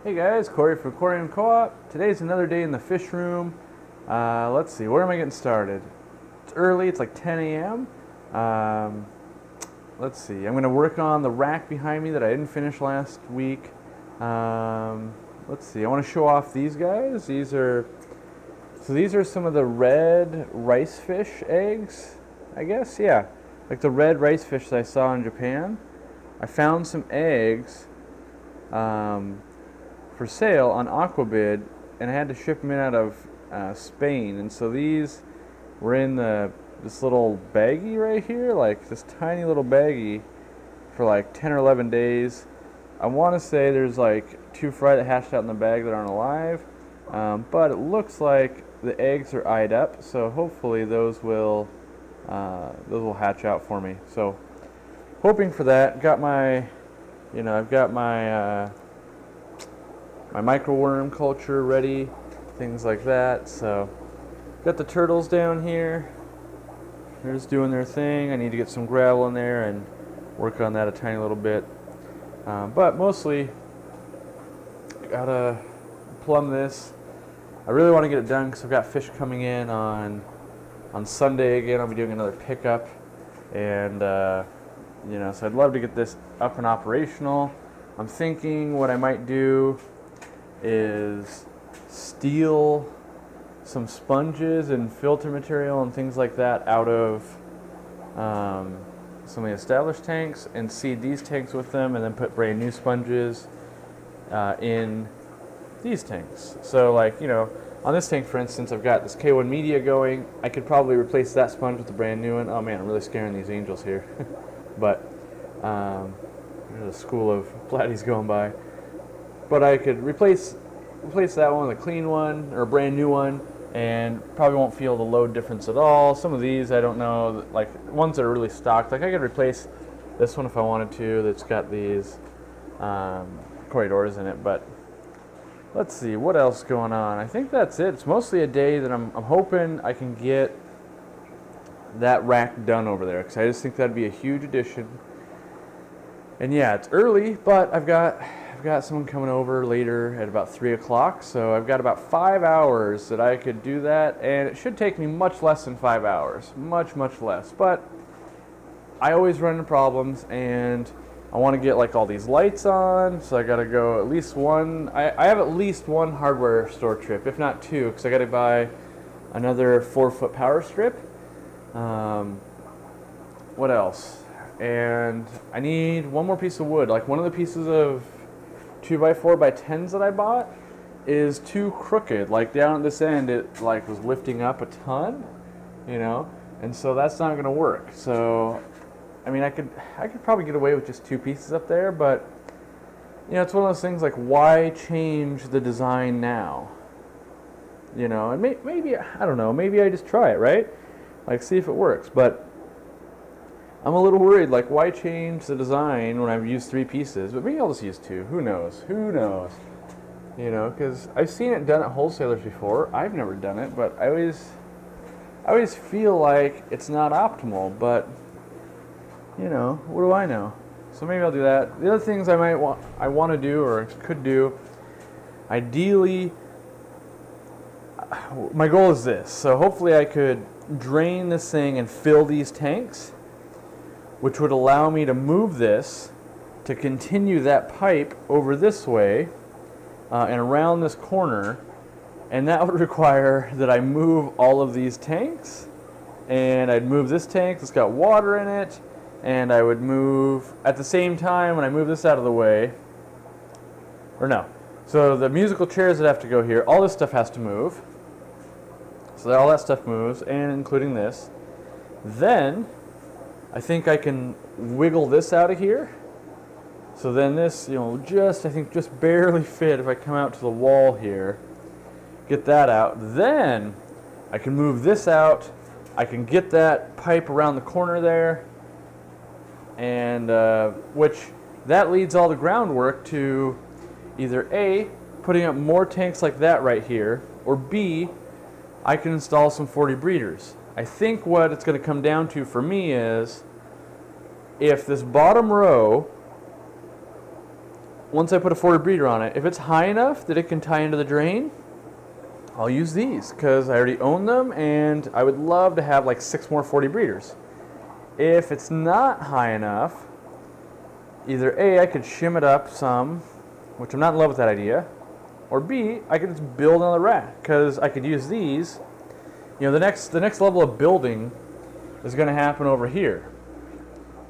Hey guys, Corey from Aquarium Co-op. Today's another day in the fish room. Let's see, where am I getting started? It's early, it's like 10 a.m. Let's see, I'm going to work on the rack behind me that I didn't finish last week. Let's see, I want to show off these guys. These are some of the red rice fish eggs, I guess, yeah. Like the red rice fish that I saw in Japan. I found some eggs for sale on Aquabid, and I had to ship them in out of Spain. And so these were in this little baggie right here, like this tiny little baggie, for like 10 or 11 days. I want to say there's like 2 fry that hatched out in the bag that aren't alive, but it looks like the eggs are eyed up, so hopefully those will hatch out for me. So hoping for that. Got my, I've got my my microworm culture ready, things like that. So got the turtles down here. They're just doing their thing. I need to get some gravel in there and work on that a tiny little bit. But mostly gotta plumb this. I really want to get it done because I've got fish coming in on Sunday again. I'll be doing another pickup, and so I'd love to get this up and operational. I'm thinking what I might do is steal some sponges and filter material and things like that out of some of the established tanks and seed these tanks with them, and then put brand new sponges in these tanks. So like, on this tank, for instance, I've got this K1 media going. I could probably replace that sponge with a brand new one. Oh man, I'm really scaring these angels here. But there's a school of platies going by. But I could replace that one with a clean one or a brand new one, and probably won't feel the load difference at all. Some of these, I don't know, like ones that are really stocked. Like I could replace this one if I wanted to. That's got these corridors in it. But let's see what else is going on. I think that's it. It's mostly a day that I'm hoping I can get that rack done over there, because I just think that'd be a huge addition. And yeah, it's early, but I've got someone coming over later at about 3 o'clock, so I've got about 5 hours that I could do that, and it should take me much less than 5 hours, much less. But I always run into problems, and I want to get like all these lights on, so I got to go at least one. I have at least one hardware store trip, if not 2, because I got to buy another 4-foot power strip. What else? And I need one more piece of wood. Like one of the pieces of 2x4x10s that I bought is too crooked. Like down at this end, it like was lifting up a ton, and so that's not going to work. So, I mean, I could probably get away with just 2 pieces up there, but it's one of those things like, why change the design now? And maybe I don't know. Maybe I just try it, right? Like see if it works, but I'm a little worried, like why change the design when I've used 3 pieces, but maybe I'll just use 2, who knows, because I've seen it done at wholesalers before. I've never done it, but I always feel like it's not optimal, but what do I know? So maybe I'll do that. The other things I want to do or could do, ideally, my goal is this, so hopefully I could drain this thing and fill these tanks, which would allow me to move this to continue that pipe over this way and around this corner, and that would require that I move all of these tanks, and I'd move this tank that's got water in it, and I would move at the same time when I move this out of the way, or no, so the musical chairs that have to go here, all this stuff has to move, so that all that stuff moves, and including this. Then I think I can wiggle this out of here. So then this, I think just barely fit if I come out to the wall here. Get that out. Then I can move this out. I can get that pipe around the corner there. And which that leads all the groundwork to either A, putting up more tanks like that right here, or B, I can install some 40 breeders. I think what it's going to come down to for me is, if this bottom row once I put a 40 breeder on it, if it's high enough that it can tie into the drain, I'll use these because I already own them and I would love to have like 6 more 40 breeders. If it's not high enough, either A, I could shim it up some, which I'm not in love with that idea, or B, I could just build another rack because I could use these. You know, the next level of building is going to happen over here.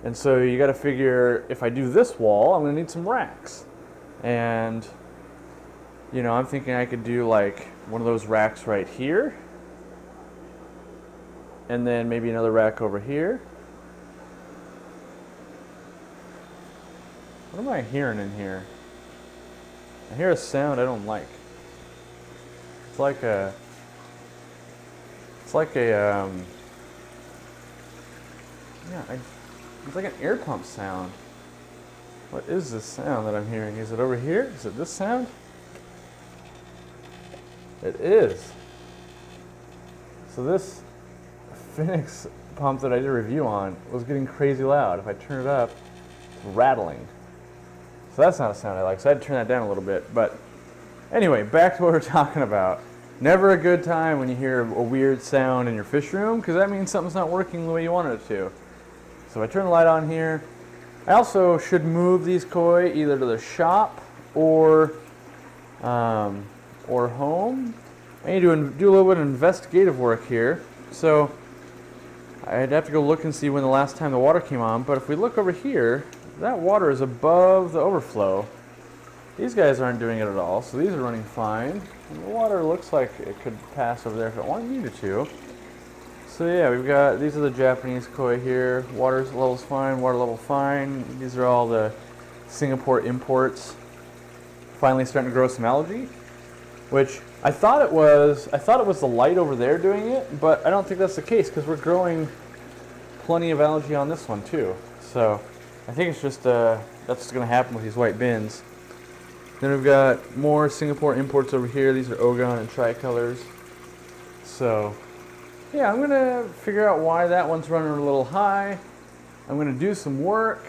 And so you got to figure, if I do this wall, I'm going to need some racks. And, you know, I'm thinking I could do like one of those racks right here. And then maybe another rack over here. What am I hearing in here? I hear a sound I don't like. It's like a it's like an air pump sound. What is this sound that I'm hearing? Is it over here? Is it this sound? It is. So this Phoenix pump that I did a review on was getting crazy loud. If I turn it up, it's rattling. So that's not a sound I like, so I had to turn that down a little bit. But anyway, back to what we're talking about. Never a good time when you hear a weird sound in your fish room, because that means something's not working the way you wanted it to. So I turn the light on here. I also should move these koi either to the shop or home. I need to do a little bit of investigative work here. So I'd have to go look and see when the last time the water came on. But if we look over here, that water is above the overflow. These guys aren't doing it at all, so these are running fine. And the water looks like it could pass over there if it needed to. So yeah, we've got, these are the Japanese koi here. Water level's fine, water level fine. These are all the Singapore imports. Finally starting to grow some algae, which I thought it was the light over there doing it, but I don't think that's the case because we're growing plenty of algae on this one too. So I think it's just that's what's going to happen with these white bins. Then we've got more Singapore imports over here. These are Ogon and tricolors. So yeah, I'm going to figure out why that one's running a little high. I'm going to do some work.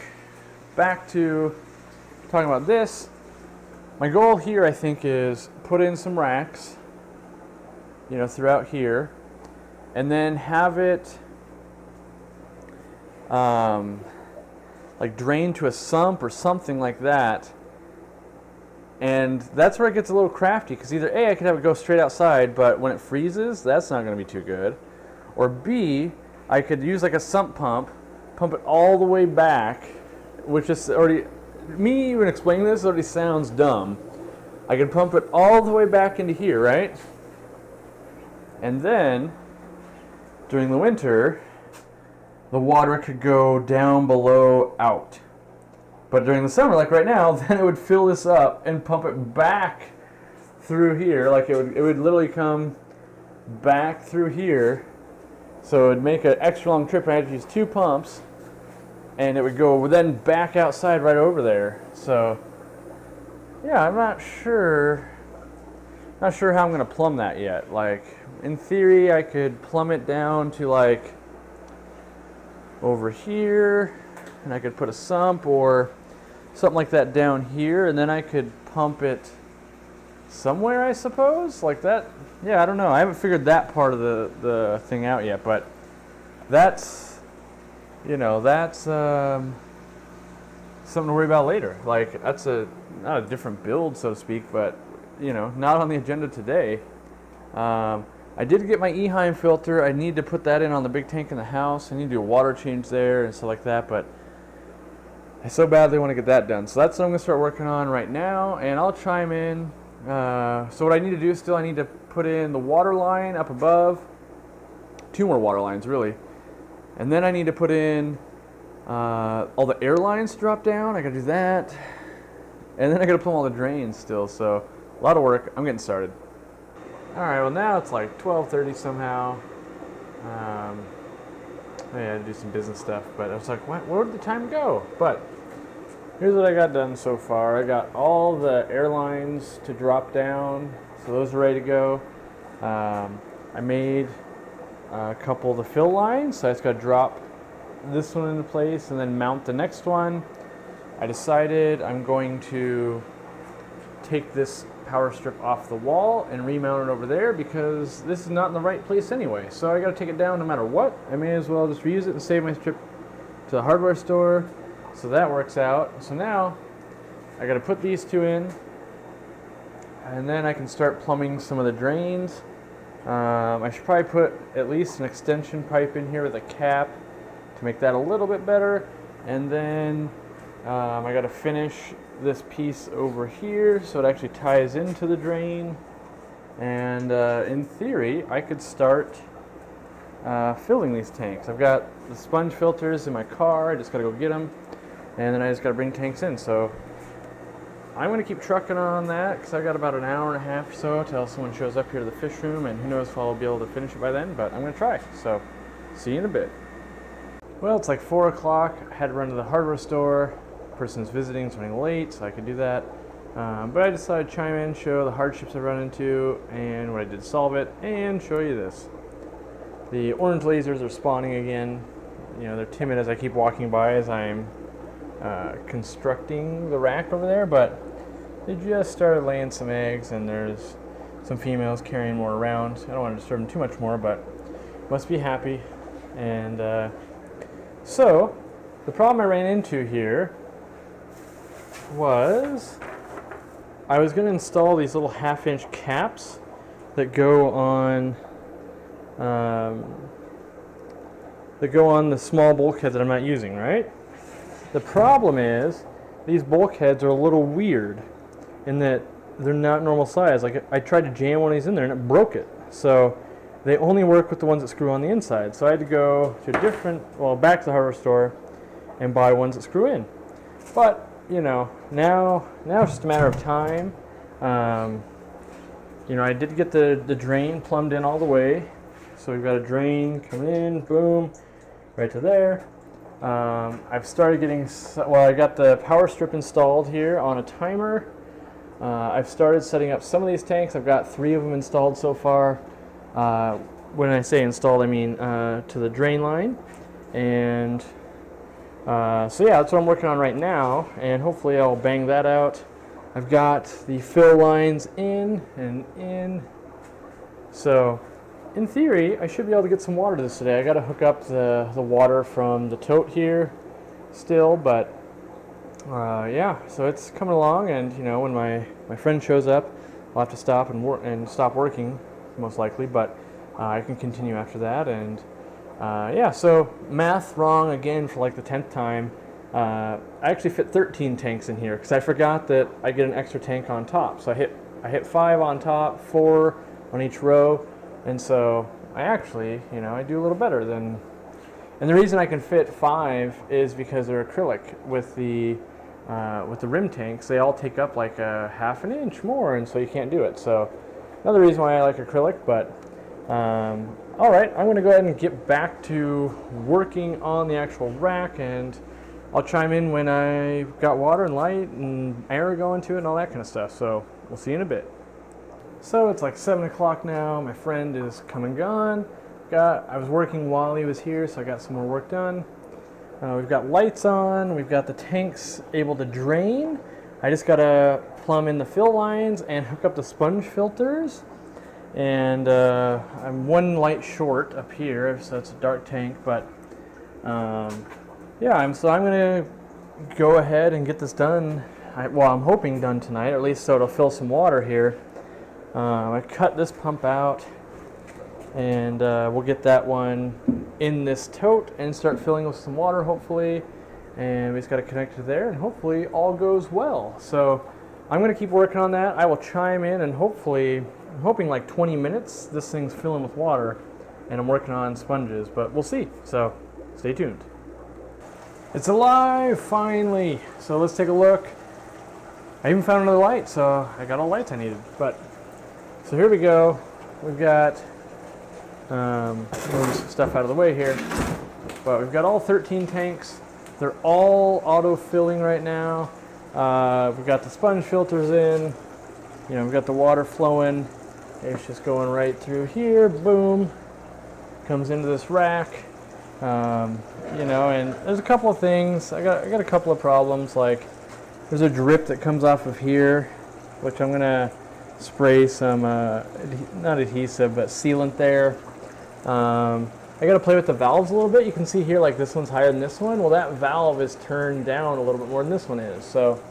Back to talking about this. My goal here, I think, is put in some racks, you know, throughout here, and then have it like drain to a sump or something like that. And that's where it gets a little crafty, because either A, I could have it go straight outside, but when it freezes, that's not going to be too good. Or B, I could use like a sump pump it all the way back, which is already, me even explaining this already sounds dumb. I could pump it all the way back into here, right? And then, during the winter, the water could go down below out. But during the summer, like right now, then it would fill this up and pump it back through here. Like it would literally come back through here. So it would make an extra long trip. I had to use 2 pumps. And it would go then back outside right over there. So yeah, I'm not sure how I'm going to plumb that yet. Like in theory, I could plumb it down to like over here. And I could put a sump or something like that down here, and then I could pump it somewhere, I suppose, like that. Yeah, I don't know. I haven't figured that part of the thing out yet, but that's, you know, that's something to worry about later. Like that's not a different build, so to speak, but you know, not on the agenda today. I did get my Eheim filter. I need to put that in on the big tank in the house. I need to do a water change there and stuff like that, but I so badly want to get that done. So that's what I'm going to start working on right now, and I'll chime in. So what I need to do still, I need to put in the water line up above. 2 more water lines, really. And then I need to put in all the air lines to drop down. I got to do that. And then I got to plumb all the drains still. So a lot of work. I'm getting started. All right, well now it's like 12:30 somehow. I had to do some business stuff, but I was like, where did the time go? But here's what I got done so far. I got all the airlines to drop down, so those are ready to go. I made a couple of the fill lines, so I just got to drop this one into place and then mount the next one. I decided I'm going to take this power strip off the wall and remount it over there because this is not in the right place anyway. So I got to take it down no matter what. I may as well just reuse it and save my trip to the hardware store. So that works out. So now I got to put these two in, and then I can start plumbing some of the drains. I should probably put at least an extension pipe in here with a cap to make that a little bit better. And then I got to finish this piece over here so it actually ties into the drain. And in theory, I could start filling these tanks. I've got the sponge filters in my car. I just got to go get them. And then I just got to bring tanks in. So I'm going to keep trucking on that because I've got about an hour and a half or so till someone shows up here to the fish room, and who knows if I'll be able to finish it by then, but I'm going to try. So see you in a bit. Well, it's like 4 o'clock. I had to run to the hardware store. Person's visiting, it's running late, so I could do that. But I decided to chime in, show the hardships I've run into, and what I did to solve it, and show you this. The orange lasers are spawning again. You know, they're timid as I keep walking by as I'm constructing the rack over there, but they just started laying some eggs, and there's some females carrying more around. I don't want to disturb them too much more, but must be happy. And so the problem I ran into here was I was going to install these little 1/2-inch caps that go on the small bulkhead that I'm not using, right? The problem is these bulkheads are a little weird in that they're not normal size. Like, I tried to jam one of these in there and it broke it. So they only work with the ones that screw on the inside. So I had to go to back to the hardware store and buy ones that screw in. But you know, now it's just a matter of time. You know, I did get the drain plumbed in all the way. So we've got a drain coming in, boom, right to there. I've started getting, I got the power strip installed here on a timer. I've started setting up some of these tanks. I've got 3 of them installed so far. When I say installed, I mean to the drain line. And so yeah, that's what I'm working on right now, and hopefully I'll bang that out. I've got the fill lines in and in. So in theory, I should be able to get some water to this today. I got to hook up the water from the tote here still, but yeah, so it's coming along, and you know, when my friend shows up, I'll have to stop and stop working most likely, but I can continue after that. And yeah, so math wrong again for like the 10th time. I actually fit 13 tanks in here because I forgot that I get an extra tank on top. So I hit 5 on top, 4 on each row, and so I actually, you know, I do a little better than. And the reason I can fit 5 is because they're acrylic with the rim tanks. They all take up like a 1/2 inch more, and so you can't do it. So another reason why I like acrylic, but. All right, I'm going to go ahead and get back to working on the actual rack, and I'll chime in when I've got water and light and air going to it and all that kind of stuff. So we'll see you in a bit. So it's like 7 o'clock now. My friend is come and gone. I was working while he was here, so I got some more work done. We've got lights on. We've got the tanks able to drain. I just got to plumb in the fill lines and hook up the sponge filters. And I'm 1 light short up here, so it's a dark tank, but yeah, I'm going to go ahead and get this done. I'm hoping done tonight, or at least so it'll fill some water here. I cut this pump out, and we'll get that one in this tote and start filling with some water hopefully, and we just got to connect to there, and hopefully all goes well. So I'm going to keep working on that. I will chime in, and hopefully, I'm hoping like 20 minutes this thing's filling with water, and I'm working on sponges, but we'll see. So stay tuned. It's alive finally. So let's take a look. I even found another light, so I got all the lights I needed. But so here we go. We've got move some stuff out of the way here, but we've got all 13 tanks. They're all auto filling right now. We've got the sponge filters in. You know, we've got the water flowing. It's just going right through here. Boom. Comes into this rack. You know, and there's a couple of things. I got a couple of problems. Like there's a drip that comes off of here, which I'm gonna spray some not adhesive but sealant there. I got to play with the valves a little bit. You can see here, like this one's higher than this one. Well, that valve is turned down a little bit more than this one is. So,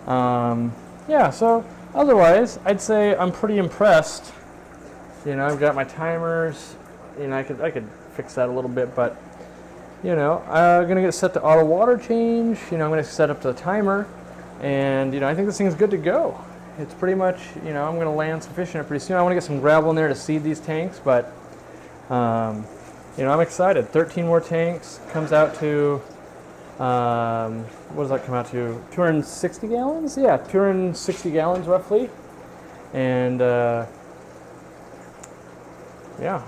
yeah. So otherwise, I'd say I'm pretty impressed. You know, I've got my timers. You know, I could fix that a little bit, but you know, I'm gonna get set to auto water change. You know, I'm gonna set up the timer, and you know, I think this thing is good to go. It's pretty much, you know, I'm gonna land some fish in it pretty soon. I want to get some gravel in there to seed these tanks, but. You know, I'm excited. 13 more tanks comes out to, what does that come out to? 260 gallons? Yeah, 260 gallons roughly. And yeah,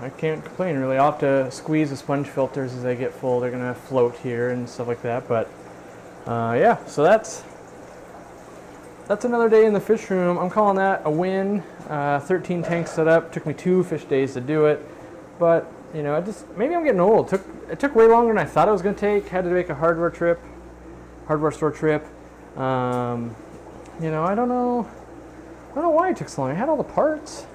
I can't complain really. I'll have to squeeze the sponge filters as they get full. They're gonna float here and stuff like that. But yeah, so that's another day in the fish room. I'm calling that a win. 13 tanks set up. Took me 2 fish days to do it. But you know, maybe I'm getting old. It took way longer than I thought it was going to take. Had to make a hardware store trip. You know, I don't know why it took so long. I had all the parts.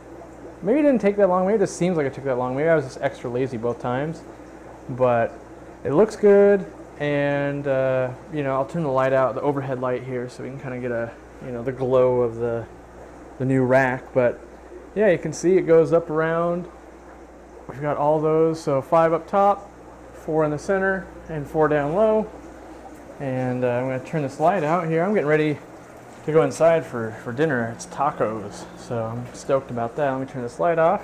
Maybe it didn't take that long. Maybe it just seems like it took that long. Maybe I was just extra lazy both times. But it looks good, and you know, I'll turn the light out, the overhead light here, so we can kind of get the glow of the new rack. But yeah, you can see it goes up around. We've got all those, so 5 up top, 4 in the center, and 4 down low. And I'm going to turn this light out here. I'm getting ready to go inside for dinner. It's tacos, so I'm stoked about that. Let me turn this light off.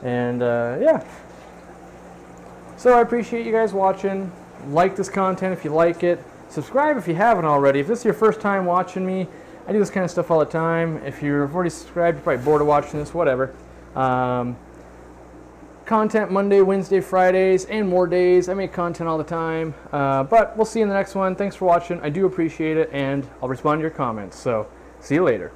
And yeah. So I appreciate you guys watching. Like this content if you like it. Subscribe if you haven't already. If this is your first time watching me, I do this kind of stuff all the time. If you've already subscribed, you're probably bored of watching this, whatever. Content Monday, Wednesday, Fridays, and more days. I make content all the time. But we'll see you in the next one. Thanks for watching. I do appreciate it, and I'll respond to your comments. So, see you later.